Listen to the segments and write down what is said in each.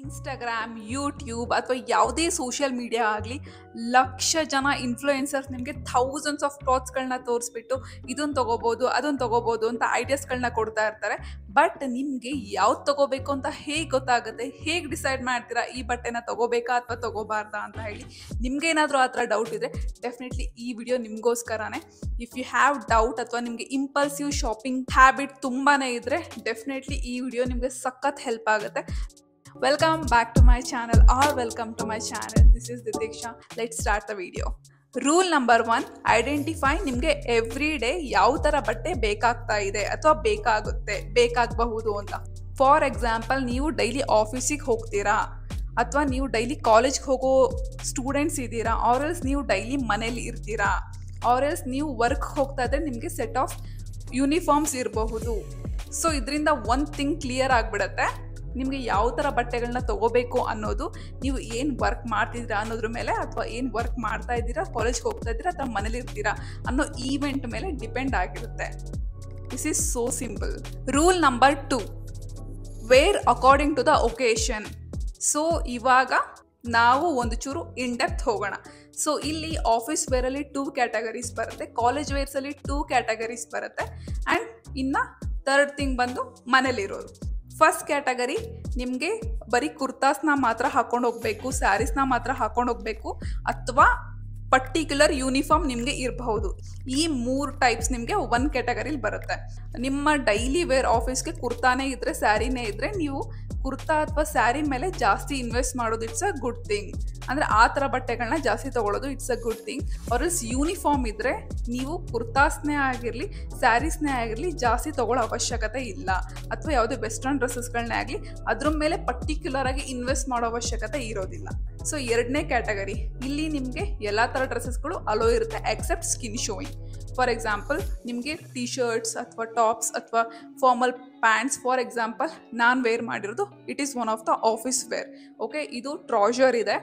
Instagram, YouTube ಅಥವಾ ಯಾವುದೇ social media ಆಗಲಿ ಲಕ್ಷ ಜನ ಇನ್ಫ್ಲೂಯೆನ್ಸರ್ಸ್ ನಿಮಗೆ ಥೌಸಂಡ್ಸ್ ಆಫ್ ಕ್ಲಾತ್ಸ್ಗಳನ್ನ ತೋರಿಸ್ಬಿಟ್ಟು ಇದನ್ನು ತೊಗೋಬೋದು ಅದನ್ನು ತೊಗೋಬೋದು ಅಂತ ಐಡಿಯಾಸ್ಗಳನ್ನ ಕೊಡ್ತಾ ಇರ್ತಾರೆ. ಬಟ್ ನಿಮಗೆ ಯಾವ್ದು ತೊಗೋಬೇಕು ಅಂತ ಹೇಗೆ ಗೊತ್ತಾಗುತ್ತೆ? ಹೇಗೆ ಡಿಸೈಡ್ ಮಾಡ್ತೀರಾ ಈ ಬಟ್ಟೆನ ತೊಗೋಬೇಕಾ ಅಥವಾ ತೊಗೋಬಾರ್ದಾ ಅಂತ ಹೇಳಿ? ನಿಮ್ಗೇನಾದರೂ ಆ ಥರ ಡೌಟ್ ಇದ್ದರೆ ಡೆಫಿನೆಟ್ಲಿ ಈ ವಿಡಿಯೋ ನಿಮಗೋಸ್ಕರನೇ. ಇಫ್ ಯು ಹ್ಯಾವ್ ಡೌಟ್ ಅಥವಾ ನಿಮಗೆ ಇಂಪಲ್ಸಿವ್ ಶಾಪಿಂಗ್ ಹ್ಯಾಬಿಟ್ ತುಂಬಾ ಇದ್ದರೆ ಡೆಫಿನೆಟ್ಲಿ ಈ ವಿಡಿಯೋ ನಿಮಗೆ ಸಖತ್ ಹೆಲ್ಪ್ ಆಗುತ್ತೆ. Welcome back to my channel or welcome to my channel. This is Ditiksha. Let's start the video. Rule number 1, identify ನಿಮಗೆ ಎವ್ರಿ ಡೇ ಯಾವ ಥರ ಬಟ್ಟೆ ಬೇಕಾಗ್ತಾ ಇದೆ ಅಥವಾ ಬೇಕಾಗಬಹುದು ಅಂತ. ಫಾರ್ ಎಕ್ಸಾಂಪಲ್, ನೀವು ಡೈಲಿ ಆಫೀಸಿಗೆ ಹೋಗ್ತೀರಾ ಅಥವಾ ನೀವು ಡೈಲಿ ಕಾಲೇಜ್ಗೆ ಹೋಗೋ ಸ್ಟೂಡೆಂಟ್ಸ್ ಇದ್ದೀರಾ, ಆರ್ಎಲ್ಸ್ ನೀವು ಡೈಲಿ ಮನೇಲಿ ಇರ್ತೀರಾ, ಆರ್ಎಲ್ಸ್ ನೀವು ವರ್ಕ್ ಹೋಗ್ತಾ ಇದ್ರೆ ನಿಮಗೆ ಸೆಟ್ ಆಫ್ ಯೂನಿಫಾರ್ಮ್ಸ್ ಇರಬಹುದು. ಸೊ ಇದರಿಂದ ಒಂದು ಥಿಂಗ್ ಕ್ಲಿಯರ್ ಆಗಿಬಿಡುತ್ತೆ, ನಿಮಗೆ ಯಾವ ಥರ ಬಟ್ಟೆಗಳನ್ನ ತೊಗೋಬೇಕು ಅನ್ನೋದು ನೀವು ಏನು ವರ್ಕ್ ಮಾಡ್ತಿದ್ದೀರಾ ಅನ್ನೋದ್ರ ಮೇಲೆ ಅಥವಾ ಏನು ವರ್ಕ್ ಮಾಡ್ತಾ ಇದ್ದೀರಾ, ಕಾಲೇಜ್ಗೆ ಹೋಗ್ತಾ ಇದ್ದೀರಾ ಅಥವಾ ಮನೇಲಿ ಇರ್ತೀರಾ ಅನ್ನೋ ಈವೆಂಟ್ ಮೇಲೆ ಡಿಪೆಂಡ್ ಆಗಿರುತ್ತೆ. This is so simple. Rule number 2, wear according to the occasion. So ಇವಾಗ ನಾವು ಒಂದು ಚೂರು ಇನ್ ಡೆಪ್ತ್ ಹೋಗೋಣ. ಸೊ ಇಲ್ಲಿ ಆಫೀಸ್ ವೇರಲ್ಲಿ 2 ಕ್ಯಾಟಗರೀಸ್ ಬರುತ್ತೆ, ಕಾಲೇಜ್ ವೇರ್ಸಲ್ಲಿ 2 ಕ್ಯಾಟಗರೀಸ್ ಬರುತ್ತೆ, ಆ್ಯಂಡ್ ಇನ್ನು ಥರ್ಡ್ ಥಿಂಗ್ ಬಂದು ಮನೇಲಿರೋರು. ಫಸ್ಟ್ ಕ್ಯಾಟಗರಿ, ನಿಮಗೆ ಬರೀ ಕುರ್ತಾಸ್ನ ಮಾತ್ರ ಹಾಕೊಂಡು ಹೋಗಬೇಕು, ಸ್ಯಾರೀಸ್ನ ಮಾತ್ರ ಹಾಕೊಂಡು ಹೋಗಬೇಕು ಅಥವಾ ಪರ್ಟಿಕ್ಯುಲರ್ ಯೂನಿಫಾರ್ಮ್ ನಿಮಗೆ ಇರಬಹುದು. ಈ 3 ಟೈಪ್ಸ್ ನಿಮಗೆ ಒಂದು ಕ್ಯಾಟಗರಿಲಿ ಬರುತ್ತೆ. ನಿಮ್ಮ ಡೈಲಿ ವೇರ್ ಆಫೀಸ್ಗೆ ಕುರ್ತಾನೇ ಇದ್ದರೆ, ಸ್ಯಾರಿನೇ ಇದ್ದರೆ, ನೀವು ಕುರ್ತಾ ಅಥವಾ ಸ್ಯಾರಿ ಮೇಲೆ ಜಾಸ್ತಿ ಇನ್ವೆಸ್ಟ್ ಮಾಡೋದು ಇಟ್ಸ್ ಅ ಗುಡ್ ಥಿಂಗ್. ಅಂದರೆ ಆ ಥರ ಬಟ್ಟೆಗಳನ್ನ ಜಾಸ್ತಿ ತೊಗೊಳ್ಳೋದು it's a good thing. Or else uniform ಇದ್ದರೆ ನೀವು ಕುರ್ತಾಸ್ನೇ ಆಗಿರಲಿ ಸ್ಯಾರೀಸ್ನೇ ಆಗಿರಲಿ ಜಾಸ್ತಿ ತೊಗೊಳ್ಳೋ ಅವಶ್ಯಕತೆ ಇಲ್ಲ, ಅಥವಾ ಯಾವುದೇ ವೆಸ್ಟರ್ನ್ ಡ್ರೆಸ್ಸಸ್ಗಳನ್ನೇ ಆಗಲಿ ಅದ್ರ ಮೇಲೆ ಪರ್ಟಿಕ್ಯುಲರ್ ಆಗಿ ಇನ್ವೆಸ್ಟ್ ಮಾಡೋ ಅವಶ್ಯಕತೆ ಇರೋದಿಲ್ಲ. ಸೊ ಎರಡನೇ ಕ್ಯಾಟಗರಿ, ಇಲ್ಲಿ ನಿಮಗೆ ಎಲ್ಲ ಥರ ಡ್ರೆಸ್ಸಸ್ಗಳು ಅಲೋ ಇರುತ್ತೆ except skin showing. For example, ನಿಮಗೆ ಟಿ ಶರ್ಟ್ಸ್ ಅಥವಾ ಟಾಪ್ಸ್ ಅಥವಾ ಫಾರ್ಮಲ್ ಪ್ಯಾಂಟ್ಸ್, ಫಾರ್ ಎಕ್ಸಾಂಪಲ್ ನಾನು ವೇರ್ ಮಾಡಿರೋದು it is one of the office wear. Okay, ಇದು ಟ್ರೌಸರ್ ಇದೆ,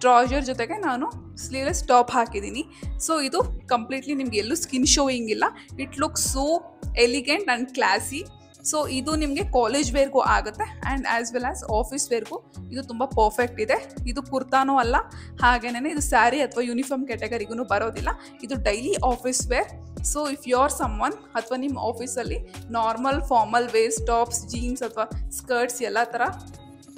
ಟ್ರೌಸರ್ ಜೊತೆಗೆ ನಾನು ಸ್ಲೀವ್ಲೆಸ್ ಟಾಪ್ ಹಾಕಿದ್ದೀನಿ. ಸೊ ಇದು ಕಂಪ್ಲೀಟ್ಲಿ ನಿಮ್ಗೆ ಎಲ್ಲೂ ಸ್ಕಿನ್ ಶೋಯಿಂಗ್ ಇಲ್ಲ, it look so elegant and classy. So ಇದು ನಿಮಗೆ ಕಾಲೇಜ್ ವೇರ್ಗೂ ಆಗುತ್ತೆ and as well as office ವೇರ್ಗೂ ಇದು ತುಂಬ ಪರ್ಫೆಕ್ಟ್ ಇದೆ. ಇದು ಕುರ್ತಾನೂ ಅಲ್ಲ, ಹಾಗೇನೇ ಇದು ಸ್ಯಾರಿ ಅಥವಾ ಯೂನಿಫಾರ್ಮ್ ಕ್ಯಾಟಗರಿಗೂ ಬರೋದಿಲ್ಲ, ಇದು daily office wear. So if you are someone ಅಥವಾ ನಿಮ್ಮ ಆಫೀಸಲ್ಲಿ normal formal wears, tops, jeans ಅಥವಾ ಸ್ಕರ್ಟ್ಸ್ ಎಲ್ಲ ಥರ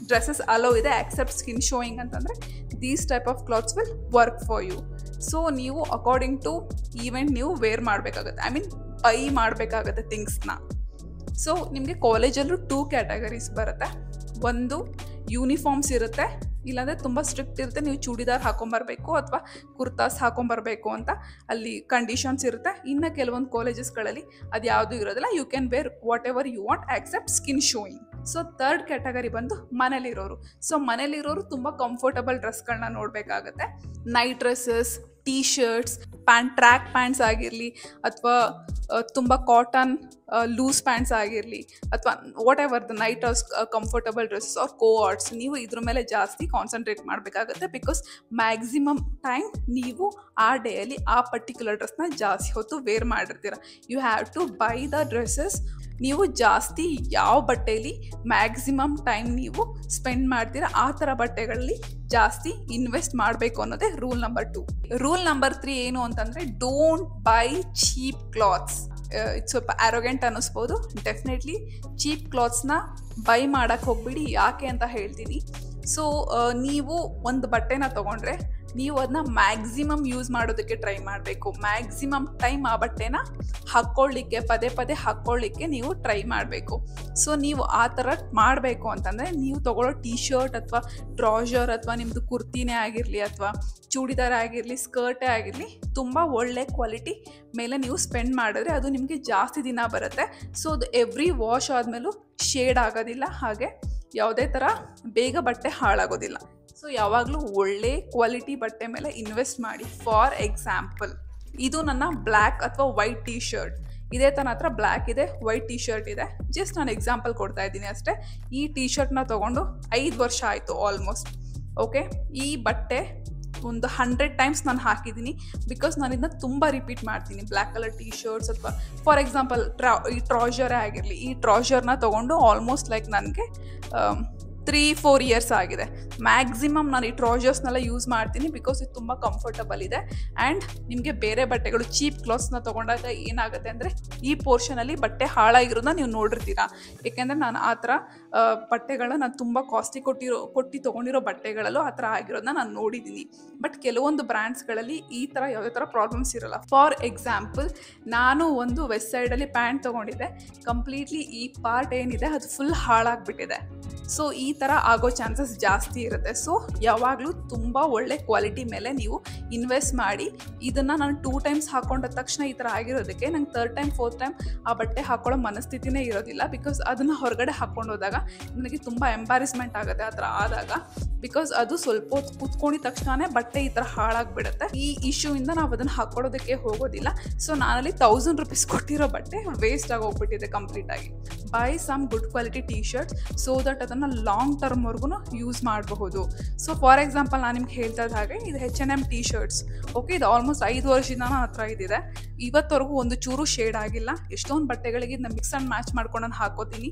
ಡ್ರೆಸ್ಸಸ್ ಅಲೋ ಇದೆ ಎಕ್ಸೆಪ್ಟ್ ಸ್ಕಿನ್ ಶೋಯಿಂಗ್ ಅಂತಂದರೆ these type of clothes will work for you. So ನೀವು ಅಕಾರ್ಡಿಂಗ್ ಟು ಈವೆಂಟ್ ನೀವು ವೇರ್ ಮಾಡಬೇಕಾಗುತ್ತೆ, ಐ ಮೀನ್ ಬೈ ಮಾಡಬೇಕಾಗತ್ತೆ ಥಿಂಗ್ಸ್ನ. ಸೊ ನಿಮಗೆ ಕಾಲೇಜಲ್ಲೂ 2 ಕ್ಯಾಟಗರೀಸ್ ಬರುತ್ತೆ. ಒಂದು ಯೂನಿಫಾರ್ಮ್ಸ್ ಇರುತ್ತೆ, ಇಲ್ಲಾಂದರೆ ತುಂಬ ಸ್ಟ್ರಿಕ್ಟ್ ಇರುತ್ತೆ, ನೀವು ಚೂಡಿದಾರ್ ಹಾಕೊಂಬರ್ಬೇಕು ಅಥವಾ ಕುರ್ತಾಸ್ ಹಾಕೊಂಬರ್ಬೇಕು ಅಂತ ಅಲ್ಲಿ ಕಂಡೀಷನ್ಸ್ ಇರುತ್ತೆ. ಇನ್ನು ಕೆಲವೊಂದು ಕಾಲೇಜಸ್ಗಳಲ್ಲಿ ಅದು ಯಾವುದೂ ಇರೋದಿಲ್ಲ, you can wear whatever you want except skin showing. So third category ಬಂದು ಮನೇಲಿರೋರು. ಸೊ ಮನೇಲಿರೋರು ತುಂಬ ಕಂಫರ್ಟಬಲ್ ಡ್ರೆಸ್ಗಳನ್ನ ನೋಡಬೇಕಾಗತ್ತೆ. Night dresses, T shirts, track pants ಆಗಿರಲಿ ಅಥವಾ ತುಂಬ ಕಾಟನ್ ಲೂಸ್ ಪ್ಯಾಂಟ್ಸ್ ಆಗಿರಲಿ ಅಥವಾ whatever the night comfortable dresses or co-ords, ನೀವು ಇದ್ರ ಮೇಲೆ ಜಾಸ್ತಿ ಕಾನ್ಸಂಟ್ರೇಟ್ ಮಾಡಬೇಕಾಗುತ್ತೆ. ಬಿಕಾಸ್ ಮ್ಯಾಕ್ಸಿಮಮ್ ಟೈಮ್ ನೀವು ಆ ಡೇಯಲ್ಲಿ ಆ ಪರ್ಟಿಕ್ಯುಲರ್ ಡ್ರೆಸ್ನ ಜಾಸ್ತಿ ಹೊತ್ತು ವೇರ್ ಮಾಡಿರ್ತೀರ. You have to buy the dresses. ನೀವು ಜಾಸ್ತಿ ಯಾವ ಬಟ್ಟೆಯಲ್ಲಿ ಮ್ಯಾಕ್ಸಿಮಮ್ ಟೈಮ್ ನೀವು ಸ್ಪೆಂಡ್ ಮಾಡ್ತೀರಾ ಆ ಥರ ಬಟ್ಟೆಗಳಲ್ಲಿ ಜಾಸ್ತಿ ಇನ್ವೆಸ್ಟ್ ಮಾಡಬೇಕು ಅನ್ನೋದೇ ರೂಲ್ ನಂಬರ್ 2. ರೂಲ್ ನಂಬರ್ 3 ಏನು ಅಂತಂದರೆ, ಡೋಂಟ್ ಬೈ ಚೀಪ್ ಕ್ಲಾತ್ಸ್. ಇದು ಸ್ವಲ್ಪ ಆ್ಯರೋಗೆಂಟ್ ಅನ್ನಿಸ್ಬೋದು, ಡೆಫಿನೆಟ್ಲಿ ಚೀಪ್ ಕ್ಲಾತ್ಸ್ನ ಬೈ ಮಾಡೋಕ್ಕೆ ಹೋಗ್ಬಿಡಿ. ಯಾಕೆ ಅಂತ ಹೇಳ್ತೀನಿ. ಸೊ ನೀವು ಒಂದು ಬಟ್ಟೆನ ತೊಗೊಂಡ್ರೆ ನೀವು ಅದನ್ನ ಮ್ಯಾಕ್ಸಿಮಮ್ ಯೂಸ್ ಮಾಡೋದಕ್ಕೆ ಟ್ರೈ ಮಾಡಬೇಕು. ಮ್ಯಾಕ್ಸಿಮಮ್ ಟೈಮ್ ಆ ಬಟ್ಟೆನ ಹಾಕ್ಕೊಳ್ಳಿಕ್ಕೆ, ಪದೇ ಪದೇ ಹಾಕ್ಕೊಳ್ಳಿಕ್ಕೆ ನೀವು ಟ್ರೈ ಮಾಡಬೇಕು. ಸೊ ನೀವು ಆ ಥರ ಮಾಡಬೇಕು ಅಂತಂದರೆ ನೀವು ತೊಗೊಳ್ಳೋ ಟಿ ಶರ್ಟ್ ಅಥವಾ ಟ್ರೌಸರ್ ಅಥವಾ ನಿಮ್ಮದು ಕುರ್ತಿನೇ ಆಗಿರಲಿ ಅಥವಾ ಚೂಡಿದಾರ ಆಗಿರಲಿ, ಸ್ಕರ್ಟೇ ಆಗಿರಲಿ, ತುಂಬ ಒಳ್ಳೆ ಕ್ವಾಲಿಟಿ ಮೇಲೆ ನೀವು ಸ್ಪೆಂಡ್ ಮಾಡಿದ್ರೆ ಅದು ನಿಮಗೆ ಜಾಸ್ತಿ ದಿನ ಬರುತ್ತೆ. ಸೊ ಅದು ಎವ್ರಿ ವಾಶ್ ಆದಮೇಲೂ ಶೇಡ್ ಆಗೋದಿಲ್ಲ, ಹಾಗೆ ಯಾವುದೇ ಥರ ಬೇಗ ಬಟ್ಟೆ ಹಾಳಾಗೋದಿಲ್ಲ. ಸೊ ಯಾವಾಗಲೂ ಒಳ್ಳೆ ಕ್ವಾಲಿಟಿ ಬಟ್ಟೆ ಮೇಲೆ ಇನ್ವೆಸ್ಟ್ ಮಾಡಿ. ಫಾರ್ ಎಕ್ಸಾಂಪಲ್, ಇದು ನನ್ನ ಬ್ಲ್ಯಾಕ್ ಅಥವಾ ವೈಟ್ ಟೀ ಶರ್ಟ್, ಇದೇ ತನ್ನ ಹತ್ರ ಬ್ಲ್ಯಾಕ್ ಇದೆ, ವೈಟ್ ಟೀ ಶರ್ಟ್ ಇದೆ. ಜಸ್ಟ್ ನಾನು ಎಕ್ಸಾಂಪಲ್ ಕೊಡ್ತಾ ಇದ್ದೀನಿ ಅಷ್ಟೇ. ಈ ಟೀ ಶರ್ಟ್ನ ತೊಗೊಂಡು 5 ವರ್ಷ ಆಯಿತು ಆಲ್ಮೋಸ್ಟ್. ಓಕೆ, ಈ ಬಟ್ಟೆ ಒಂದು 100 ಟೈಮ್ಸ್ ನಾನು ಹಾಕಿದ್ದೀನಿ, ಬಿಕಾಸ್ ನಾನು ಇದನ್ನ ತುಂಬ ರಿಪೀಟ್ ಮಾಡ್ತೀನಿ. ಬ್ಲ್ಯಾಕ್ ಕಲರ್ ಟೀ ಶರ್ಟ್ಸ್ ಅಥವಾ ಫಾರ್ ಎಕ್ಸಾಂಪಲ್ ಈ ಟ್ರೌಸರೇ ಆಗಿರಲಿ, ಈ ಟ್ರೌಸರ್ನ ತೊಗೊಂಡು ಆಲ್ಮೋಸ್ಟ್ ಲೈಕ್ ನನಗೆ 3-4 ಇಯರ್ಸ್ ಆಗಿದೆ ಮ್ಯಾಕ್ಸಿಮಮ್. ನಾನು ಈ ಟ್ರೌಸರ್ಸ್ನೆಲ್ಲ ಯೂಸ್ ಮಾಡ್ತೀನಿ ಬಿಕಾಸ್ ಇದು ತುಂಬ ಕಂಫರ್ಟಬಲ್ ಇದೆ. ಆ್ಯಂಡ್ ನಿಮಗೆ ಬೇರೆ ಬಟ್ಟೆಗಳು ಚೀಪ್ ಕ್ಲಾತ್ಸ್ನ ತೊಗೊಂಡಾಗ ಏನಾಗುತ್ತೆ ಅಂದರೆ ಈ ಪೋರ್ಷನಲ್ಲಿ ಬಟ್ಟೆ ಹಾಳಾಗಿರೋದನ್ನ ನೀವು ನೋಡಿರ್ತೀರಾ. ಏಕೆಂದರೆ ನಾನು ಆ ಥರ ಬಟ್ಟೆಗಳನ್ನ ನಾನು ತುಂಬ ಕಾಸ್ಟ್ಲಿ ಕೊಟ್ಟು ತೊಗೊಂಡಿರೋ ಬಟ್ಟೆಗಳಲ್ಲೂ ಆ ಥರ ಆಗಿರೋದನ್ನ ನಾನು ನೋಡಿದ್ದೀನಿ. ಬಟ್ ಕೆಲವೊಂದು ಬ್ರ್ಯಾಂಡ್ಸ್ಗಳಲ್ಲಿ ಈ ಥರ ಯಾವುದೇ ಥರ ಪ್ರಾಬ್ಲಮ್ಸ್ ಇರೋಲ್ಲ. ಫಾರ್ ಎಕ್ಸಾಂಪಲ್, ನಾನು ಒಂದು ವೆಸ್ಟ್ ಸೈಡಲ್ಲಿ ಪ್ಯಾಂಟ್ ತೊಗೊಂಡಿದ್ದೆ. ಕಂಪ್ಲೀಟ್ಲಿ ಈ ಪಾರ್ಟ್ ಏನಿದೆ ಅದು ಫುಲ್ ಹಾಳಾಗಿಬಿಟ್ಟಿದೆ. ಸೊ ಈ ಥರ ಆಗೋ ಚಾನ್ಸಸ್ ಜಾಸ್ತಿ ಇರುತ್ತೆ. ಸೊ ಯಾವಾಗಲೂ ತುಂಬ ಒಳ್ಳೆ ಕ್ವಾಲಿಟಿ ಮೇಲೆ ನೀವು ಇನ್ವೆಸ್ಟ್ ಮಾಡಿ. ಇದನ್ನು ನಾನು 2 ಟೈಮ್ಸ್ ಹಾಕೊಂಡ ತಕ್ಷಣ ಈ ಥರ ಆಗಿರೋದಕ್ಕೆ ನಂಗೆ 3rd ಟೈಮ್ 4th ಟೈಮ್ ಆ ಬಟ್ಟೆ ಹಾಕೊಳ್ಳೋ ಮನಸ್ಥಿತಿನೇ ಇರೋದಿಲ್ಲ. ಬಿಕಾಸ್ ಅದನ್ನು ಹೊರಗಡೆ ಹಾಕ್ಕೊಂಡು ಹೋದಾಗ ನನಗೆ ತುಂಬ ಎಂಬಾರಿಸ್ಮೆಂಟ್ ಆಗುತ್ತೆ ಆ ಥರ ಆದಾಗ. ಬಿಕಾಸ್ ಅದು ಸ್ವಲ್ಪ ಹೊತ್ತು ಕೂತ್ಕೊಂಡಿದ ತಕ್ಷಣವೇ ಬಟ್ಟೆ ಈ ಥರ ಹಾಳಾಗಿಬಿಡುತ್ತೆ. ಈ ಇಶ್ಯೂಯಿಂದ ನಾವು ಅದನ್ನು ಹಾಕ್ಕೊಳ್ಳೋದಕ್ಕೆ ಹೋಗೋದಿಲ್ಲ. ಸೊ ನಾನಲ್ಲಿ 1000 ರೂಪೀಸ್ ಕೊಟ್ಟಿರೋ ಬಟ್ಟೆ ವೇಸ್ಟ್ ಆಗಿ ಹೋಗ್ಬಿಟ್ಟಿದೆ ಕಂಪ್ಲೀಟಾಗಿ. Buy some good quality T shirts so that ಅದನ್ನು ಲಾಂಗ್ ಟರ್ಮ್ವರೆಗೂ ಯೂಸ್ ಮಾಡಬಹುದು. ಸೊ ಫಾರ್ ಎಕ್ಸಾಂಪಲ್ ನಾನು ನಿಮ್ಗೆ ಹೇಳ್ತಾ ಇದ್ದ ಹಾಗೆ ಇದು H&M ಟೀ ಶರ್ಟ್ಸ್. ಓಕೆ, ಇದು ಆಲ್ಮೋಸ್ಟ್ 5 ವರ್ಷದಿಂದ ನನ್ನ ಹತ್ರ ಇದ್ದಿದೆ. ಇವತ್ತವರೆಗೂ ಒಂದು ಚೂರು ಶೇಡ್ ಆಗಿಲ್ಲ. ಎಷ್ಟೊಂದು ಬಟ್ಟೆಗಳಿಗೆ ನಾನು ಮಿಕ್ಸ್ ಆ್ಯಂಡ್ ಮ್ಯಾಚ್ ಮಾಡ್ಕೊಂಡು ನಾನು ಹಾಕೋತೀನಿ.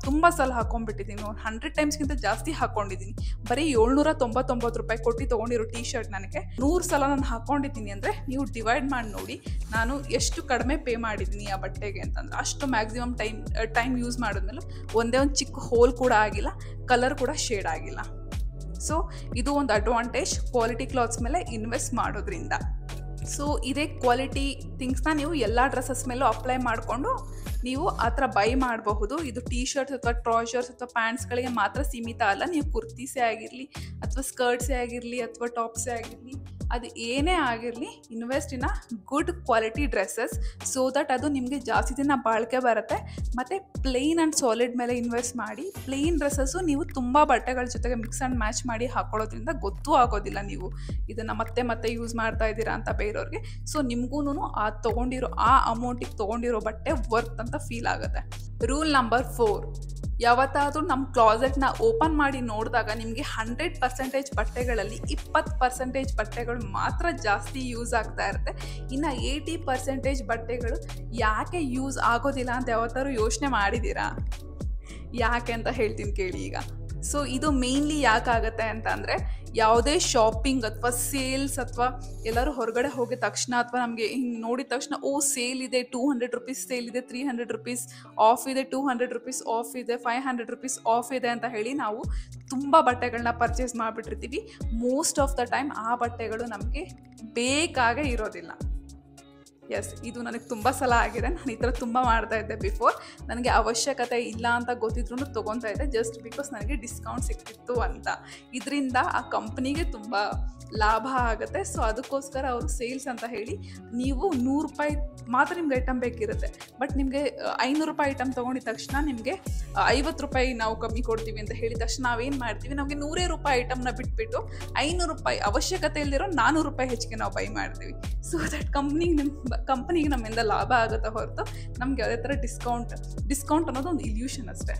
ತುಂಬ ಸಲ ಹಾಕೊಂಡ್ಬಿಟ್ಟಿದ್ದೀನಿ. 100 ಟೈಮ್ಸ್ಗಿಂತ ಜಾಸ್ತಿ ಹಾಕ್ಕೊಂಡಿದ್ದೀನಿ. ಬರೀ 799 ರೂಪಾಯಿ ಕೊಟ್ಟು ತೊಗೊಂಡಿರೋ ಟೀ ಶರ್ಟ್ ನನಗೆ 100 ಸಲ ನಾನು ಹಾಕ್ಕೊಂಡಿದ್ದೀನಿ. ಅಂದರೆ ನೀವು ಡಿವೈಡ್ ಮಾಡಿ ನೋಡಿ ನಾನು ಎಷ್ಟು ಕಡಿಮೆ ಪೇ ಮಾಡಿದ್ದೀನಿ ಆ ಬಟ್ಟೆಗೆ ಅಂತಂದರೆ. ಅಷ್ಟು ಮ್ಯಾಕ್ಸಿಮಮ್ ಟೈಮ್ ಯೂಸ್ ಮಾಡಿದ್ಮೇಲೆ ಒಂದೇ ಒಂದು ಚಿಕ್ಕ ಹೋಲ್ ಕೂಡ ಆಗಿಲ್ಲ, ಕಲರ್ ಕೂಡ ಶೇಡ್ ಆಗಿಲ್ಲ. ಸೊ ಇದು ಒಂದು ಅಡ್ವಾಂಟೇಜ್ ಕ್ವಾಲಿಟಿ ಕ್ಲಾತ್ಸ್ ಮೇಲೆ ಇನ್ವೆಸ್ಟ್ ಮಾಡೋದ್ರಿಂದ. ಸೊ ಇದೇ ಕ್ವಾಲಿಟಿ ಥಿಂಗ್ಸ್ನ ನೀವು ಎಲ್ಲ ಡ್ರೆಸ್ಸಸ್ ಮೇಲೂ ಅಪ್ಲೈ ಮಾಡಿಕೊಂಡು ನೀವು ಆ ಥರ ಬೈ ಮಾಡಬಹುದು. ಇದು ಟೀ ಶರ್ಟ್ಸ್ ಅಥವಾ ಟ್ರೌಸರ್ಸ್ ಅಥವಾ ಪ್ಯಾಂಟ್ಸ್ಗಳಿಗೆ ಮಾತ್ರ ಸೀಮಿತ ಅಲ್ಲ. ನೀವು ಕುರ್ತೀಸೇ ಆಗಿರಲಿ ಅಥವಾ ಸ್ಕರ್ಟ್ಸೇ ಆಗಿರಲಿ ಅಥವಾ ಟಾಪ್ಸೇ ಆಗಿರಲಿ, ಅದು ಏನೇ ಆಗಿರಲಿ, invest in good quality dresses so that ಅದು ನಿಮಗೆ ಜಾಸ್ತಿ ದಿನ ಬಾಳಿಕೆ ಬರುತ್ತೆ. ಮತ್ತು ಪ್ಲೇನ್ ಆ್ಯಂಡ್ ಸಾಲಿಡ್ ಮೇಲೆ ಇನ್ವೆಸ್ಟ್ ಮಾಡಿ. ಪ್ಲೇನ್ ಡ್ರೆಸ್ಸಸ್ಸು ನೀವು ತುಂಬ ಬಟ್ಟೆಗಳ ಜೊತೆಗೆ ಮಿಕ್ಸ್ ಆ್ಯಂಡ್ ಮ್ಯಾಚ್ ಮಾಡಿ ಹಾಕೊಳ್ಳೋದ್ರಿಂದ ಗೊತ್ತೂ ಆಗೋದಿಲ್ಲ ನೀವು ಇದನ್ನು ಮತ್ತೆ ಯೂಸ್ ಮಾಡ್ತಾ ಇದ್ದೀರಾ ಅಂತ ಬೇರೆಯವ್ರಿಗೆ. ಸೊ ನಿಮಗೂ ಆ ತೊಗೊಂಡಿರೋ ಆ ಅಮೌಂಟಿಗೆ ತೊಗೊಂಡಿರೋ ಬಟ್ಟೆ ವರ್ತ್ ಅಂತ ಫೀಲ್ ಆಗುತ್ತೆ. ರೂಲ್ ನಂಬರ್ 4, ಯಾವತ್ತಾದರೂ ನಮ್ಮ ಕ್ಲಾಸೆಟ್ನ ಓಪನ್ ಮಾಡಿ ನೋಡಿದಾಗ ನಿಮಗೆ 100% ಬಟ್ಟೆಗಳಲ್ಲಿ 20% ಬಟ್ಟೆಗಳು ಮಾತ್ರ ಜಾಸ್ತಿ ಯೂಸ್ ಆಗ್ತಾ ಇರುತ್ತೆ. ಇನ್ನು 80% ಬಟ್ಟೆಗಳು ಯಾಕೆ ಯೂಸ್ ಆಗೋದಿಲ್ಲ ಅಂತ ಯಾವತ್ತಾದ್ರು ಯೋಚನೆ ಮಾಡಿದ್ದೀರಾ? ಯಾಕೆ ಅಂತ ಹೇಳ್ತೀನಿ ಕೇಳಿ ಈಗ. ಸೊ ಇದು ಮೇಯ್ನ್ಲಿ ಯಾಕಾಗುತ್ತೆ ಅಂತ ಅಂದರೆ, ಯಾವುದೇ ಶಾಪಿಂಗ್ ಅಥವಾ ಸೇಲ್ಸ್ ಅಥವಾ ಎಲ್ಲರೂ ಹೊರಗಡೆ ಹೋಗಿದ ತಕ್ಷಣ ಅಥವಾ ನಮಗೆ ಹಿಂಗೆ ನೋಡಿದ ತಕ್ಷಣ ಸೇಲ್ ಇದೆ, 200 ರೂಪೀಸ್ ಸೇಲ್ ಇದೆ, 300 ರೂಪೀಸ್ ಆಫ್ ಇದೆ, 200 ರೂಪೀಸ್ ಆಫ್ ಇದೆ, 500 ರೂಪೀಸ್ ಆಫ್ ಇದೆ ಅಂತ ಹೇಳಿ ನಾವು ತುಂಬ ಬಟ್ಟೆಗಳನ್ನ ಪರ್ಚೇಸ್ ಮಾಡಿಬಿಟ್ಟಿರ್ತೀವಿ. ಮೋಸ್ಟ್ ಆಫ್ ದ ಟೈಮ್ ಆ ಬಟ್ಟೆಗಳು ನಮಗೆ ಬೇಕಾಗೇ ಇರೋದಿಲ್ಲ. ಎಸ್, ಇದು ನನಗೆ ತುಂಬ ಸಲ ಆಗಿದೆ. ನಾನು ಈ ಥರ ತುಂಬ ಮಾಡ್ತಾಯಿದ್ದೆ ಬಿಫೋರ್. ನನಗೆ ಅವಶ್ಯಕತೆ ಇಲ್ಲ ಅಂತ ಗೊತ್ತಿದ್ರೂ ತೊಗೊತಾ ಇದ್ದೆ ಜಸ್ಟ್ ಬಿಕಾಸ್ ನನಗೆ ಡಿಸ್ಕೌಂಟ್ ಸಿಕ್ತಿತ್ತು ಅಂತ. ಇದರಿಂದ ಆ ಕಂಪ್ನಿಗೆ ತುಂಬ ಲಾಭ ಆಗುತ್ತೆ. ಸೊ ಅದಕ್ಕೋಸ್ಕರ ಅವರು ಸೇಲ್ಸ್ ಅಂತ ಹೇಳಿ ನೀವು 100 ರೂಪಾಯಿ ಮಾತ್ರ ನಿಮ್ಗೆ ಐಟಮ್ ಬೇಕಿರುತ್ತೆ. ಬಟ್ ನಿಮಗೆ 500 ರೂಪಾಯಿ ಐಟಮ್ ತೊಗೊಂಡಿದ ತಕ್ಷಣ ನಿಮಗೆ 50 ರೂಪಾಯಿ ನಾವು ಕಮ್ಮಿ ಕೊಡ್ತೀವಿ ಅಂತ ಹೇಳಿದ ತಕ್ಷಣ ನಾವೇನು ಮಾಡ್ತೀವಿ, ನಮಗೆ 100 ರೂಪಾಯಿ ಐಟಮ್ನ ಬಿಟ್ಬಿಟ್ಟು 500 ರೂಪಾಯಿ ಅವಶ್ಯಕತೆ ಇಲ್ದಿರೋ 400 ರೂಪಾಯಿ ಹೆಚ್ಚಿಗೆ ನಾವು ಬೈ ಮಾಡ್ತೀವಿ. ಸೊ ದಟ್ ಕಂಪ್ನಿಗೆ ನಮ್ಮಿಂದ ಲಾಭ ಆಗುತ್ತೆ ಹೊರತು ನಮ್ಗೆ ಯಾವುದೇ ಥರ ಡಿಸ್ಕೌಂಟ್ ಅನ್ನೋದು ಒಂದು ಇಲ್ಯೂಷನ್ ಅಷ್ಟೇ.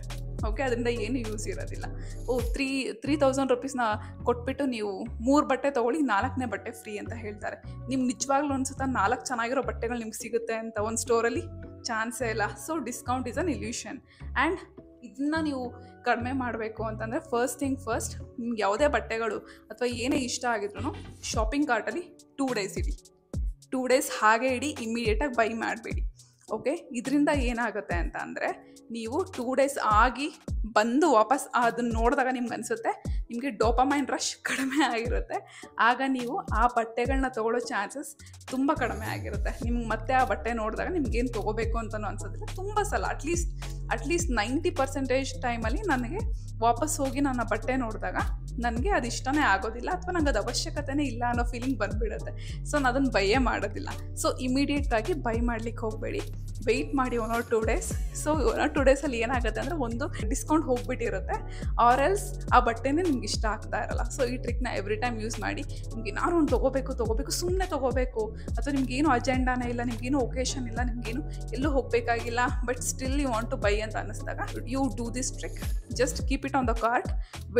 ಓಕೆ, ಅದರಿಂದ ಏನು ಯೂಸ್ ಇರೋದಿಲ್ಲ. 3000 ರೂಪೀಸ್ನ ಕೊಟ್ಬಿಟ್ಟು ನೀವು 3 ಬಟ್ಟೆ ತೊಗೊಳ್ಳಿ, 4ನೇ ಬಟ್ಟೆ ಫ್ರೀ ಅಂತ ಹೇಳ್ತಾರೆ. ನಿಮ್ಗೆ ನಿಜವಾಗ್ಲೂ ಅನ್ಸುತ್ತಾ 4 ಚೆನ್ನಾಗಿರೋ ಬಟ್ಟೆಗಳು ನಿಮ್ಗೆ ಸಿಗುತ್ತೆ ಅಂತ ಒಂದು ಸ್ಟೋರಲ್ಲಿ? ಚಾನ್ಸೇ ಇಲ್ಲ. So discount is an illusion. And ಇದನ್ನು ನೀವು ಕಡಿಮೆ ಮಾಡಬೇಕು ಅಂತಂದರೆ ಫಸ್ಟ್ ನಿಮ್ಗೆ ಯಾವುದೇ ಬಟ್ಟೆಗಳು ಅಥವಾ ಏನೇ ಇಷ್ಟ ಆಗಿದ್ರು ಶಾಪಿಂಗ್ ಕಾರ್ಟಲ್ಲಿ 2 ಡೇಸ್ ಇಡಿ. 2 ಡೇಸ್ ಹಾಗೆ ಇಡಿ, ಇಮ್ಮಿಡಿಯೇಟಾಗಿ ಬೈ ಮಾಡಬೇಡಿ. ಓಕೆ, ಇದರಿಂದ ಏನಾಗುತ್ತೆ ಅಂತ ಅಂದರೆ ನೀವು 2 ಡೇಸ್ ಆಗಿ ಬಂದು ವಾಪಸ್ ಅದನ್ನು ನೋಡಿದಾಗ ನಿಮ್ಗೆ ಅನಿಸುತ್ತೆ ನಿಮಗೆ ಡೋಪಮೈನ್ ರಶ್ ಕಡಿಮೆ ಆಗಿರುತ್ತೆ. ಆಗ ನೀವು ಆ ಬಟ್ಟೆಗಳನ್ನ ತೊಗೊಳ್ಳೋ ಚಾನ್ಸಸ್ ತುಂಬ ಕಡಿಮೆ ಆಗಿರುತ್ತೆ. ನಿಮ್ಗೆ ಮತ್ತೆ ಆ ಬಟ್ಟೆ ನೋಡಿದಾಗ ನಿಮ್ಗೇನು ತೊಗೋಬೇಕು ಅಂತಲೂ ಅನ್ಸೋದಿಲ್ಲ. ತುಂಬ ಸಲ ಅಟ್ಲೀಸ್ಟ್ 90% ಟೈಮಲ್ಲಿ ನನಗೆ ವಾಪಸ್ ಹೋಗಿ ನಾನು ಆ ಬಟ್ಟೆ ನೋಡಿದಾಗ ನನಗೆ ಅದು ಇಷ್ಟನೇ ಆಗೋದಿಲ್ಲ ಅಥವಾ ನನಗೆ ಅದು ಅವಶ್ಯಕತೆನೇ ಇಲ್ಲ ಅನ್ನೋ ಫೀಲಿಂಗ್ ಬಂದುಬಿಡುತ್ತೆ. ಸೊ ನಾನು ಅದನ್ನು ಬೈಯೇ ಮಾಡೋದಿಲ್ಲ. ಸೊ ಇಮಿಡಿಯೇಟಾಗಿ ಬೈ ಮಾಡ್ಲಿಕ್ಕೆ ಹೋಗಬೇಡಿ, ವೆಯ್ಟ್ ಮಾಡಿ 1 or 2 ಡೇಸ್. ಸೊ 1 or 2 ಡೇಸಲ್ಲಿ ಏನಾಗುತ್ತೆ ಅಂದರೆ ಒಂದು ಡಿಸ್ಕೌಂಟ್ ಹೋಗ್ಬಿಟ್ಟಿರುತ್ತೆ, ಆರ್ ಎಲ್ಸ್ ಆ ಬಟ್ಟೆನೇ ನಿಮ್ಗೆ ಇಷ್ಟ ಆಗ್ತಾ ಇರಲ್ಲ. ಸೊ ಈ ಟ್ರಿಕ್ನ ಎವ್ರಿ ಟೈಮ್ ಯೂಸ್ ಮಾಡಿ. ನಿಮ್ಗೆ ಏನಾದ್ರು ಒಂದು ತೊಗೋಬೇಕು ಸುಮ್ಮನೆ ತೊಗೋಬೇಕು ಅಥವಾ ನಿಮ್ಗೇನು ಅಜೆಂಡಾನೇ ಇಲ್ಲ, ನಿಮ್ಗೇನು ಒಕೇಶನ್ ಇಲ್ಲ, ನಿಮ್ಗೇನು ಎಲ್ಲೂ ಹೋಗಬೇಕಾಗಿಲ್ಲ, but still you want to buy ಅಂತ ಅನ್ನಿಸ್ದಾಗ you do this trick. Just keep it on the cart,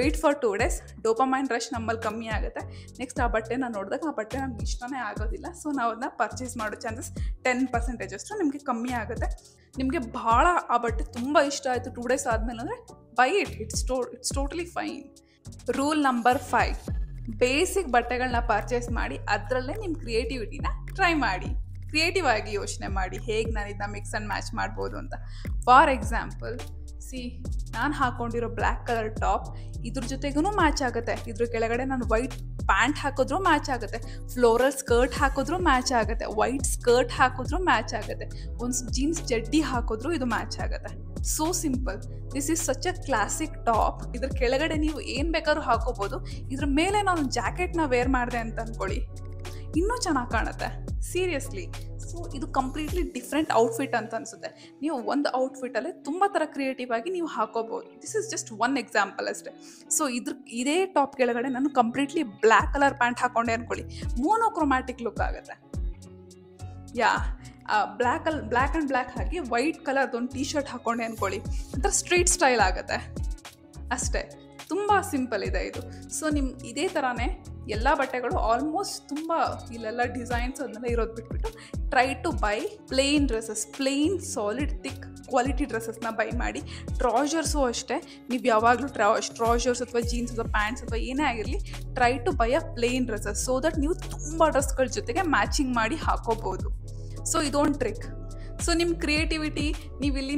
wait for 2 days. Dopamine rush ನಮ್ಮಲ್ಲಿ ಕಮ್ಮಿ ಆಗುತ್ತೆ. ನೆಕ್ಸ್ಟ್ ಆ ಬಟ್ಟೆನ ನೋಡಿದಾಗ ಆ ಬಟ್ಟೆ ನಮ್ಗೆ ಇಷ್ಟನೇ ಆಗೋದಿಲ್ಲ. ಸೊ ನಾವು ಅದನ್ನ ಪರ್ಚೇಸ್ ಮಾಡೋ ಚಾನ್ಸಸ್ 10% ಅಷ್ಟು ನಿಮಗೆ ಕಮ್ಮಿ ಕಮ್ಮಿ ಆಗುತ್ತೆ. ನಿಮಗೆ ಭಾಳ ಆ ಬಟ್ಟೆ ತುಂಬ ಇಷ್ಟ ಆಯಿತು 2 days ಆದಮೇಲೆ ಅಂದರೆ by it's totally fine. Rule number 5, basic ಬಟ್ಟೆಗಳನ್ನ ಪರ್ಚೇಸ್ ಮಾಡಿ ಅದರಲ್ಲೇ ನಿಮ್ಮ ಕ್ರಿಯೇಟಿವಿಟಿನ ಟ್ರೈ ಮಾಡಿ. ಕ್ರಿಯೇಟಿವ್ ಆಗಿ ಯೋಚನೆ ಮಾಡಿ ಹೇಗೆ ನಾನು ಇದನ್ನ ಮಿಕ್ಸ್ ಆ್ಯಂಡ್ ಮ್ಯಾಚ್ ಮಾಡ್ಬೋದು ಅಂತ. ಫಾರ್ ಎಕ್ಸಾಂಪಲ್ ನಾನು ಹಾಕ್ಕೊಂಡಿರೋ ಬ್ಲ್ಯಾಕ್ ಕಲರ್ ಟಾಪ್ ಇದ್ರ ಜೊತೆಗೂ ಮ್ಯಾಚ್ ಆಗುತ್ತೆ. ಇದ್ರ ಕೆಳಗಡೆ ನಾನು ವೈಟ್ ಪ್ಯಾಂಟ್ ಹಾಕಿದ್ರೂ ಮ್ಯಾಚ್ ಆಗುತ್ತೆ, ಫ್ಲೋರಲ್ ಸ್ಕರ್ಟ್ ಹಾಕಿದ್ರೂ ಮ್ಯಾಚ್ ಆಗುತ್ತೆ, ವೈಟ್ ಸ್ಕರ್ಟ್ ಹಾಕಿದ್ರೂ ಮ್ಯಾಚ್ ಆಗುತ್ತೆ, ಒಂದು ಜೀನ್ಸ್ ಚಡ್ಡಿ ಹಾಕಿದ್ರೂ ಇದು ಮ್ಯಾಚ್ ಆಗುತ್ತೆ. So simple. This is such a classic top. ಇದ್ರ ಕೆಳಗಡೆ ನೀವು ಏನು ಬೇಕಾದ್ರೂ ಹಾಕೋಬೋದು. ಇದ್ರ ಮೇಲೆ ನಾನು ಜಾಕೆಟ್ನ ವೇರ್ ಮಾಡಿದೆ ಅಂತ ಅಂದ್ಕೊಳ್ಳಿ, ಇನ್ನೂ ಚೆನ್ನಾಗಿ ಕಾಣುತ್ತೆ. ಸೀರಿಯಸ್ಲಿ. ಸೊ ಇದು ಕಂಪ್ಲೀಟ್ಲಿ ಡಿಫ್ರೆಂಟ್ ಔಟ್ಫಿಟ್ ಅಂತ ಅನಿಸುತ್ತೆ. ನೀವು ಒಂದು ಔಟ್ಫಿಟ್ಟಲ್ಲೇ ತುಂಬ ಥರ ಕ್ರಿಯೇಟಿವ್ ಆಗಿ ನೀವು ಹಾಕೋಬೋದು. This is just one example ಅಷ್ಟೇ. ಸೊ ಇದೇ ಟಾಪ್ ಕೆಳಗಡೆ ನಾನು ಕಂಪ್ಲೀಟ್ಲಿ ಬ್ಲ್ಯಾಕ್ ಕಲರ್ ಪ್ಯಾಂಟ್ ಹಾಕ್ಕೊಂಡೆ ಅಂದ್ಕೊಳ್ಳಿ, ಮೋನೋಕ್ರೊಮ್ಯಾಟಿಕ್ ಲುಕ್ ಆಗುತ್ತೆ. ಬ್ಲ್ಯಾಕ್ ಆ್ಯಂಡ್ ಬ್ಲ್ಯಾಕ್ ಹಾಕಿ ವೈಟ್ ಕಲರ್ದೊಂದು ಟೀ ಶರ್ಟ್ ಹಾಕ್ಕೊಂಡೆ ಅಂದ್ಕೊಳ್ಳಿ, ಒಂಥರ ಸ್ಟ್ರೀಟ್ ಸ್ಟೈಲ್ ಆಗುತ್ತೆ ಅಷ್ಟೇ. ತುಂಬ ಸಿಂಪಲ್ ಇದೆ ಇದು. ಸೊ ಇದೇ ಥರನೇ ಎಲ್ಲ ಬಟ್ಟೆಗಳು ಆಲ್ಮೋಸ್ಟ್ ತುಂಬ ಇಲ್ಲೆಲ್ಲ ಡಿಸೈನ್ಸ್ ಅದನ್ನೆಲ್ಲ ಇರೋದು ಬಿಟ್ಬಿಟ್ಟು try to buy plain dresses, plain solid thick quality ಡ್ರೆಸ್ಸಸ್ನ ಬೈ ಮಾಡಿ. ಟ್ರೌಸರ್ಸು ಅಷ್ಟೇ, ನೀವು ಯಾವಾಗಲೂ ಟ್ರೌಸರ್ಸ್ ಅಥವಾ ಜೀನ್ಸ್ ಅಥವಾ ಪ್ಯಾಂಟ್ಸ್ ಅಥವಾ ಏನೇ ಆಗಿರಲಿ try to buy a plain dresses so that ನೀವು ತುಂಬ ಡ್ರೆಸ್ಗಳ ಜೊತೆಗೆ ಮ್ಯಾಚಿಂಗ್ ಮಾಡಿ ಹಾಕೋಬೋದು. ಸೊ ಇದೊಂದು ಟ್ರಿಕ್. ಸೊ ನಿಮ್ಮ ಕ್ರಿಯೇಟಿವಿಟಿ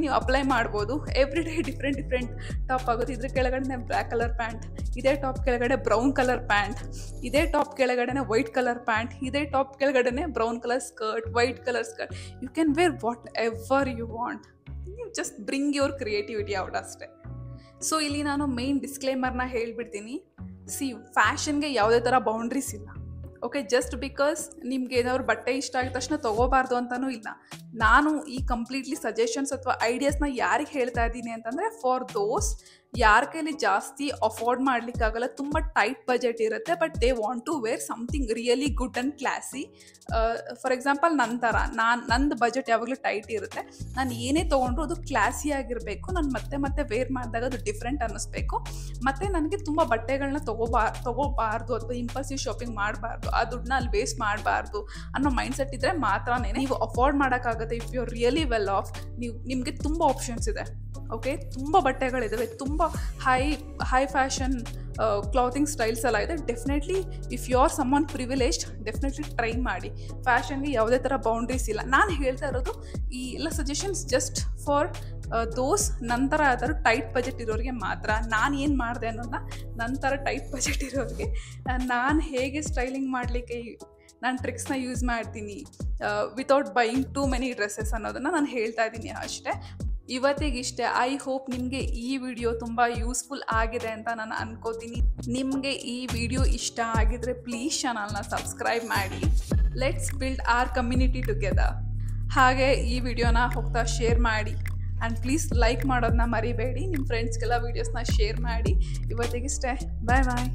ನೀವು ಅಪ್ಲೈ ಮಾಡ್ಬೋದು. ಎವ್ರಿ ಡೇ ಡಿಫ್ರೆಂಟ್ ಟಾಪ್ ಆಗುತ್ತೆ. ಇದ್ರ ಕೆಳಗಡೆ ಬ್ಲ್ಯಾಕ್ ಕಲರ್ ಪ್ಯಾಂಟ್, ಇದೇ ಟಾಪ್ ಕೆಳಗಡೆ ಬ್ರೌನ್ ಕಲರ್ ಪ್ಯಾಂಟ್, ಇದೇ ಟಾಪ್ ಕೆಳಗಡೆ ವೈಟ್ ಕಲರ್ ಪ್ಯಾಂಟ್, ಇದೇ ಟಾಪ್ ಕೆಳಗಡೆ brown colour skirt, white colour skirt. You can wear whatever you want. You just bring your creativity out ಅಷ್ಟೇ. So ಇಲ್ಲಿ ನಾನು main ಡಿಸ್ಕ್ಲೇಮರ್ನ ಹೇಳ್ಬಿಡ್ತೀನಿ. ಫ್ಯಾಷನ್ಗೆ ಯಾವುದೇ ಥರ ಬೌಂಡ್ರೀಸ್ ಇಲ್ಲ. ಓಕೆ, ಜಸ್ಟ್ ಬಿಕಾಸ್ ನಿಮ್ಗೆ ಏನಾದ್ರು ಬಟ್ಟೆ ಇಷ್ಟ ಆಗಿದ ತಕ್ಷಣ ತೊಗೋಬಾರ್ದು ಅಂತಲೂ ಇಲ್ಲ. ನಾನು ಈ ಕಂಪ್ಲೀಟ್ಲಿ ಸಜೆಷನ್ಸ್ ಅಥವಾ ಐಡಿಯಾಸ್ನ ಯಾರಿಗೆ ಹೇಳ್ತಾ ಇದ್ದೀನಿ ಅಂತಂದರೆ ಫಾರ್ ದೋಸ್ ಯಾರ ಕೈಲಿ ಜಾಸ್ತಿ ಅಫೋರ್ಡ್ ಮಾಡಲಿಕ್ಕಾಗಲ್ಲ, ತುಂಬ ಟೈಟ್ ಬಜೆಟ್ ಇರುತ್ತೆ, but they want to wear something really good and classy. For example ನಂದು ಬಜೆಟ್ ಯಾವಾಗಲೂ ಟೈಟ್ ಇರುತ್ತೆ. ನಾನು ಏನೇ ತೊಗೊಂಡ್ರು ಅದು ಕ್ಲಾಸಿ ಆಗಿರಬೇಕು. ನಾನು ಮತ್ತೆ ವೇರ್ ಮಾಡಿದಾಗ ಅದು ಡಿಫ್ರೆಂಟ್ ಅನ್ನಿಸ್ಬೇಕು. ಮತ್ತು ನನಗೆ ತುಂಬ ಬಟ್ಟೆಗಳನ್ನ ತೊಗೋಬಾರ್ದು ಅಥವಾ ಇಂಪಲ್ಸಿವ್ ಶಾಪಿಂಗ್ ಮಾಡಬಾರ್ದು, ಆ ದುಡ್ಡನ್ನ ಅಲ್ಲಿ ವೇಸ್ಟ್ ಮಾಡಬಾರ್ದು ಅನ್ನೋ ಮೈಂಡ್ಸೆಟ್ ಇದ್ದರೆ ಮಾತ್ರನೇ ನೀವು ಅಫೋರ್ಡ್ ಮಾಡೋಕ್ಕಾಗುತ್ತೆ. If you are really well off, ನಿಮಗೆ ತುಂಬ ಆಪ್ಷನ್ಸ್ ಇದೆ. ಓಕೆ, ತುಂಬ ಬಟ್ಟೆಗಳಿದ್ದಾವೆ, ತುಂಬ ಹೈ ಫ್ಯಾಷನ್ ಕ್ಲಾತಿಂಗ್ ಸ್ಟೈಲ್ಸ್ ಎಲ್ಲ ಇದೆ. Definitely if you are someone privileged definitely try ಮಾಡಿ. ಫ್ಯಾಷನ್ಗೆ ಯಾವುದೇ ಥರ ಬೌಂಡ್ರೀಸ್ ಇಲ್ಲ. ನಾನು ಹೇಳ್ತಾ ಇರೋದು ಈ ಎಲ್ಲ ಸಜೆಷನ್ಸ್ ಜಸ್ಟ್ ಫಾರ್ ದೋಸ್ ನಂತರ ಯಾವ್ದಾದ್ರು ಟೈಟ್ ಬಜೆಟ್ ಇರೋರಿಗೆ ಮಾತ್ರ. ನಾನು ಏನು ಮಾಡಿದೆ ಅನ್ನೋದನ್ನ ನಂತರ ಟೈಟ್ ಬಜೆಟ್ ಇರೋರಿಗೆ ನಾನು ಹೇಗೆ ಸ್ಟೈಲಿಂಗ್ ಮಾಡಲಿಕ್ಕೆ ನಾನು ಟ್ರಿಕ್ಸ್ನ ಯೂಸ್ ಮಾಡ್ತೀನಿ without buying too many dresses ಅನ್ನೋದನ್ನು ನಾನು ಹೇಳ್ತಾ ಇದ್ದೀನಿ ಅಷ್ಟೇ. ಇವತ್ತಿಗಿಷ್ಟೇ. ಐ ಹೋಪ್ ನಿಮಗೆ ಈ ವಿಡಿಯೋ ತುಂಬ ಯೂಸ್ಫುಲ್ ಆಗಿದೆ ಅಂತ ನಾನು ಅನ್ಕೋತೀನಿ. ನಿಮಗೆ ಈ ವಿಡಿಯೋ ಇಷ್ಟ ಆಗಿದ್ರೆ ಪ್ಲೀಸ್ ಚಾನಲ್ನ ಸಬ್ಸ್ಕ್ರೈಬ್ ಮಾಡಿ. Let's build our community together. ಹಾಗೆ ಈ ವಿಡಿಯೋನ ಹೋಗ್ತಾ ಶೇರ್ ಮಾಡಿ ಆ್ಯಂಡ್ ಪ್ಲೀಸ್ ಲೈಕ್ ಮಾಡೋದನ್ನ ಮರಿಬೇಡಿ. ನಿಮ್ಮ ಫ್ರೆಂಡ್ಸ್ಗೆಲ್ಲ ವೀಡಿಯೋಸ್ನ ಶೇರ್ ಮಾಡಿ. ಇವತ್ತಿಗಿಷ್ಟೇ. ಬಾಯ್ ಬಾಯ್.